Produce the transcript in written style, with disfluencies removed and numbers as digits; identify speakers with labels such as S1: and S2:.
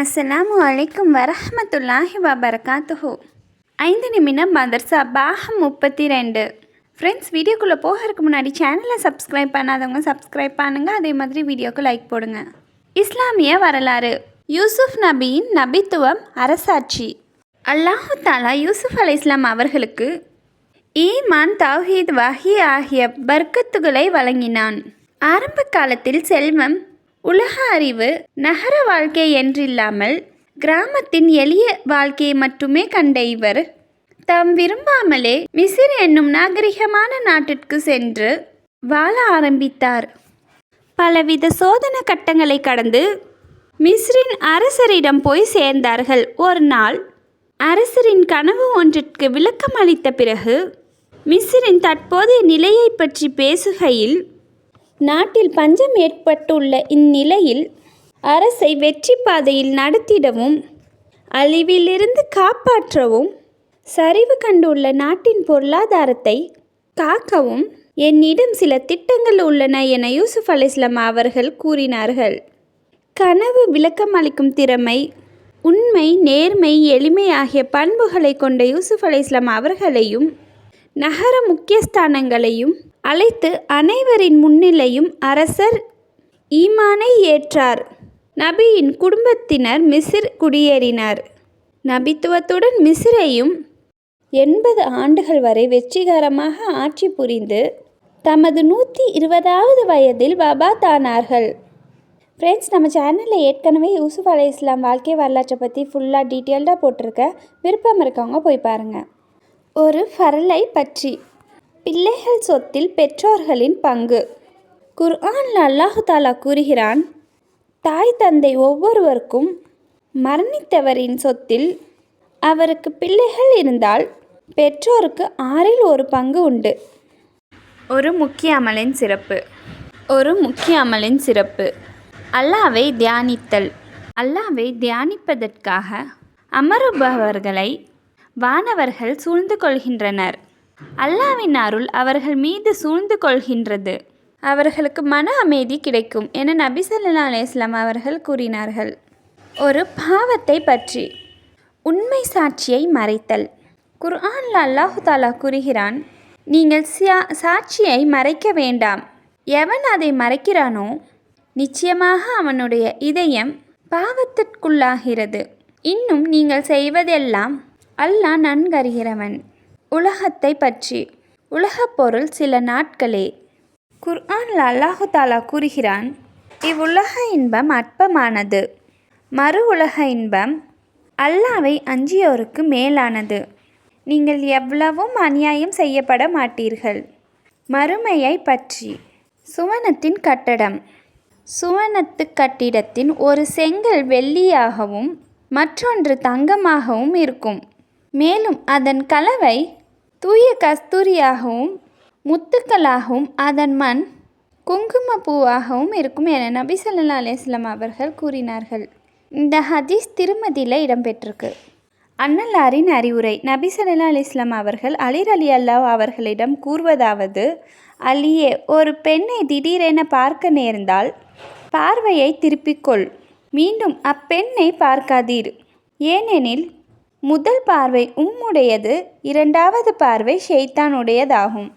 S1: அஸ்ஸலாமு அலைக்கும் வரஹ்மத்துல்லாஹி வபரகாத்துஹு. 5 நிமிடம் மதர்சா பாகம் 32. ஃப்ரெண்ட்ஸ், வீடியோக்குள்ளே போகிறதுக்கு முன்னாடி சேனலை சப்ஸ்கிரைப் பண்ணாதவங்க சப்ஸ்கிரைப் பண்ணுங்கள். அதே மாதிரி வீடியோக்கு லைக் போடுங்க. இஸ்லாமிய வரலாறு. யூசுஃப் நபியின் நபித்துவம், அரசாட்சி. அல்லாஹு தாலா யூசுஃப் அலைஹிஸ்ஸலாம் அவர்களுக்கு ஈமான், தௌஹீத், வஹி ஆகிய பர்க்கத்துகளை வழங்கினான். ஆரம்ப காலத்தில் செல்வம், உலக அறிவு, நகர வாழ்க்கை என்றில்லாமல் கிராமத்தின் எளிய வாழ்க்கையை மட்டுமே கண்ட இவர் தாம் விரும்பாமலே மிசிர் என்னும் நாகரிகமான நாட்டிற்கு சென்று வாழ ஆரம்பித்தார். பலவித சோதனை கட்டங்களை கடந்து மிஸ்ரின் அரசரிடம் போய் சேர்ந்தார்கள். ஒரு நாள் அரசரின் கனவு ஒன்றிற்கு விளக்கம் அளித்த பிறகு மிஸ்ரின் தற்போதைய நிலையை பற்றி பேசுகையில், நாட்டில் பஞ்சம் ஏற்பட்டுள்ள இந்நிலையில் அரசை வெற்றி பாதையில் நடத்திடவும் அழிவிலிருந்து காப்பாற்றவும் சரிவு கண்டுள்ள நாட்டின் பொருளாதாரத்தை காக்கவும் என்னிடம் சில திட்டங்கள் உள்ளன என யூசுஃப் அலைஹிஸ்ஸலாம் அவர்கள் கூறினார்கள். கனவு விளக்கம் அளிக்கும் திறமை, உண்மை, நேர்மை, எளிமை ஆகிய பண்புகளை கொண்ட யூசுஃப் அலைஹிஸ்ஸலாம் அவர்களையும் நகர முக்கியஸ்தானங்களையும் அழைத்து அனைவரின் முன்னிலையும் அரசர் ஈமானை ஏற்றார். நபியின் குடும்பத்தினர் மிஸ்ர் குடியேறினார். நபித்துவத்துடன் மிஸ்ரையும் 80 ஆண்டுகள் வரை வெற்றிகரமாக ஆட்சி புரிந்து தமது 120வது வயதில் வபாத்தானார்கள். ஃப்ரெண்ட்ஸ், நம்ம சேனலில் ஏற்கனவே யூசுஃப் அலைஹிஸ்ஸலாம் வாழ்க்கை வரலாற்றை பற்றி ஃபுல்லாக டீட்டெயில்டாக போட்டிருக்க. விருப்பம் இருக்கவங்க போய் பாருங்கள். ஒரு ஃபரலை பற்றி. பிள்ளைகள் சொத்தில் பெற்றோர்களின் பங்கு. குர்ஆனில் அல்லாஹு தாலா கூறுகிறான், தாய் தந்தை ஒவ்வொருவருக்கும் மரணித்தவரின் சொத்தில் அவருக்கு பிள்ளைகள் இருந்தால் பெற்றோருக்கு 6இல் 1 பங்கு உண்டு. ஒரு முக்கிய அமலின் சிறப்பு. அல்லாஹ்வை தியானித்தல். அல்லாஹ்வை தியானிப்பதற்காக அமருபவர்களை வானவர்கள் சூழ்ந்து கொள்கின்றனர். அல்லாஹ்வின் அருள் அவர்கள் மீது சூழ்ந்து கொள்கின்றது. அவர்களுக்கு மன அமைதி கிடைக்கும் என நபி ஸல்லல்லாஹு அலைஹி வஸல்லம் அவர்கள் கூறினார்கள். ஒரு பாவத்தை பற்றி. உண்மை சாட்சியை மறைத்தல். குர்ஆனில் அல்லாஹு தாலா கூறுகிறான், நீங்கள் சாட்சியை மறைக்க வேண்டாம். எவன் அதை மறைக்கிறானோ நிச்சயமாக அவனுடைய இதயம் பாவத்திற்குள்ளாகிறது. இன்னும் நீங்கள் செய்வதெல்லாம் அல்லாஹ் நன்கறிகிறவன். உலகத்தை பற்றி. உலகப் பொருள் சில நாட்களே. குர்ஆனில் அல்லாஹு தாலா கூறுகிறான், இவ்வுலக இன்பம் அற்பமானது, மறு உலக இன்பம் அல்லாஹ்வை அஞ்சியோருக்கு மேலானது. நீங்கள் எவ்வளவும் அநியாயம் செய்யப்பட மாட்டீர்கள். மறுமையை பற்றி. சுவனத்தின் கட்டடம். சுவனத்து கட்டிடத்தின் ஒரு செங்கல் வெள்ளியாகவும் மற்றொன்று தங்கமாகவும் இருக்கும். மேலும் அதன் கலவை தூய கஸ்தூரியாகவும் முத்துக்களாகவும் அதன் மண் குங்குமப்பூவாகவும் இருக்கும் என நபி ஸல்லல்லாஹு அலைஹி வஸல்லம் அவர்கள் கூறினார்கள். இந்த ஹதீஸ் திருமதியில் இடம்பெற்றிருக்கு. அன்னலாரின் அறிவுரை. நபி ஸல்லல்லாஹு அலைஹி வஸல்லம் அவர்கள் அலி ரலியல்லாஹு அவர்களிடம் கூறுவதாவது, அலியே, ஒரு பெண்ணை திடீரென பார்க்க நேர்ந்தால் பார்வையை திருப்பிக்கொள். மீண்டும் அப்பெண்ணை பார்க்காதீர். ஏனெனில் முதல் பார்வை உம்முடையது, 2வது பார்வை ஷைத்தானுடையதாகும்.